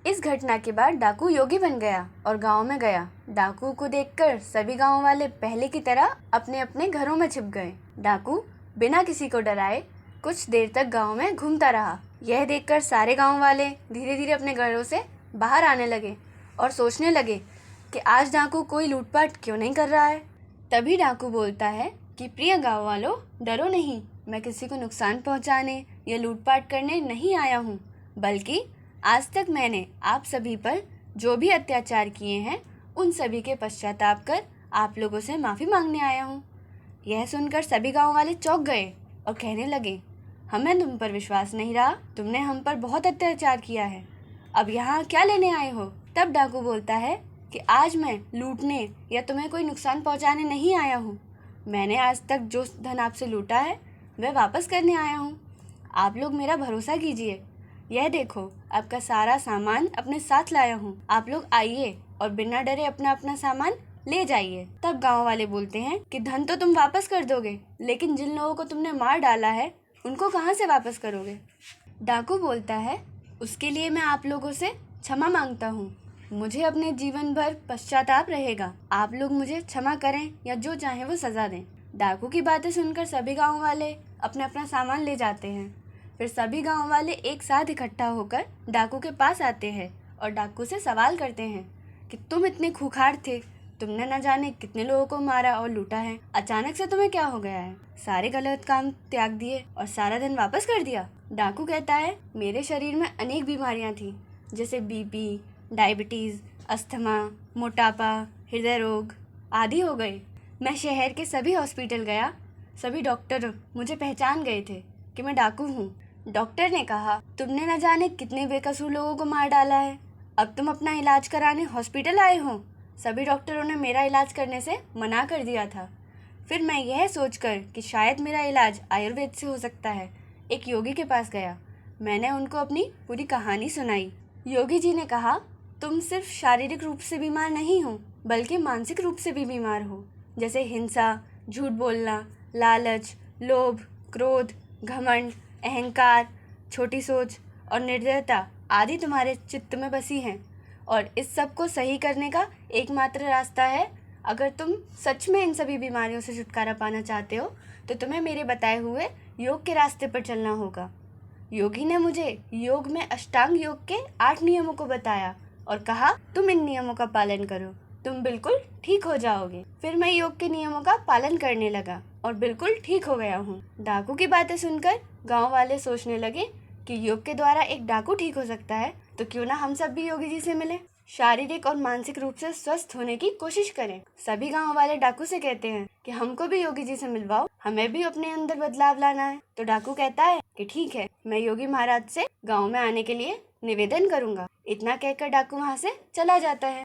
इस घटना के बाद डाकू योगी बन गया और गांव में गया। डाकू को देखकर सभी गांव वाले पहले की तरह अपने अपने घरों में छिप गए। डाकू बिना किसी को डराए कुछ देर तक गांव में घूमता रहा। यह देखकर सारे गांव वाले धीरे धीरे अपने घरों से बाहर आने लगे और सोचने लगे कि आज डाकू कोई लूटपाट क्यों नहीं कर रहा है। तभी डाकू बोलता है कि प्रिय गांव वालों, डरो नहीं, मैं किसी को नुकसान पहुंचाने या लूटपाट करने नहीं आया हूं, बल्कि आज तक मैंने आप सभी पर जो भी अत्याचार किए हैं उन सभी के पश्चाताप कर आप लोगों से माफ़ी मांगने आया हूँ। यह सुनकर सभी गांव वाले चौंक गए और कहने लगे, हमें तुम पर विश्वास नहीं रहा, तुमने हम पर बहुत अत्याचार किया है, अब यहाँ क्या लेने आए हो। तब डाकू बोलता है कि आज मैं लूटने या तुम्हें कोई नुकसान पहुँचाने नहीं आया हूँ, मैंने आज तक जो धन आपसे लूटा है वह वापस करने आया हूँ। आप लोग मेरा भरोसा कीजिए, यह देखो आपका सारा सामान अपने साथ लाया हूँ, आप लोग आइए और बिना डरे अपना अपना सामान ले जाइए। तब गांव वाले बोलते हैं कि धन तो तुम वापस कर दोगे, लेकिन जिन लोगों को तुमने मार डाला है उनको कहाँ से वापस करोगे। डाकू बोलता है, उसके लिए मैं आप लोगों से क्षमा मांगता हूँ, मुझे अपने जीवन भर पश्चाताप रहेगा, आप लोग मुझे क्षमा करें या जो चाहे वो सजा दें। डाकू की बातें सुनकर सभी गाँव वाले अपना अपना सामान ले जाते हैं। फिर सभी गांव वाले एक साथ इकट्ठा होकर डाकू के पास आते हैं और डाकू से सवाल करते हैं कि तुम इतने खूंखार थे, तुमने न जाने कितने लोगों को मारा और लूटा है, अचानक से तुम्हें क्या हो गया है, सारे गलत काम त्याग दिए और सारा धन वापस कर दिया। डाकू कहता है, मेरे शरीर में अनेक बीमारियां थी, जैसे बीपी, डायबिटीज़, अस्थमा, मोटापा, हृदय रोग आदि हो गए। मैं शहर के सभी हॉस्पिटल गया, सभी डॉक्टर मुझे पहचान गए थे कि मैं डाकू हूँ। डॉक्टर ने कहा, तुमने न जाने कितने बेकसूर लोगों को मार डाला है, अब तुम अपना इलाज कराने हॉस्पिटल आए हो। सभी डॉक्टरों ने मेरा इलाज करने से मना कर दिया था। फिर मैं यह सोचकर कि शायद मेरा इलाज आयुर्वेद से हो सकता है, एक योगी के पास गया। मैंने उनको अपनी पूरी कहानी सुनाई। योगी जी ने कहा, तुम सिर्फ शारीरिक रूप से बीमार नहीं हो, बल्कि मानसिक रूप से भी बीमार हो, जैसे हिंसा, झूठ बोलना, लालच, लोभ, क्रोध, घमंड, अहंकार, छोटी सोच और निर्दयता आदि तुम्हारे चित्त में बसी हैं, और इस सब को सही करने का एकमात्र रास्ता है, अगर तुम सच में इन सभी बीमारियों से छुटकारा पाना चाहते हो तो तुम्हें मेरे बताए हुए योग के रास्ते पर चलना होगा। योगी ने मुझे योग में अष्टांग योग के 8 नियमों को बताया और कहा, तुम इन नियमों का पालन करो, तुम बिल्कुल ठीक हो जाओगे। फिर मैं योग के नियमों का पालन करने लगा और बिल्कुल ठीक हो गया हूँ। डाकू की बातें सुनकर गांव वाले सोचने लगे कि योग के द्वारा एक डाकू ठीक हो सकता है, तो क्यों ना हम सब भी योगी जी से मिलें, शारीरिक और मानसिक रूप से स्वस्थ होने की कोशिश करें। सभी गांव वाले डाकू से कहते हैं कि हमको भी योगी जी से मिलवाओ, हमें भी अपने अंदर बदलाव लाना है। तो डाकू कहता है कि ठीक है, मैं योगी महाराज से गाँव में आने के लिए निवेदन करूंगा। इतना कहकर डाकू वहाँ से चला जाता है।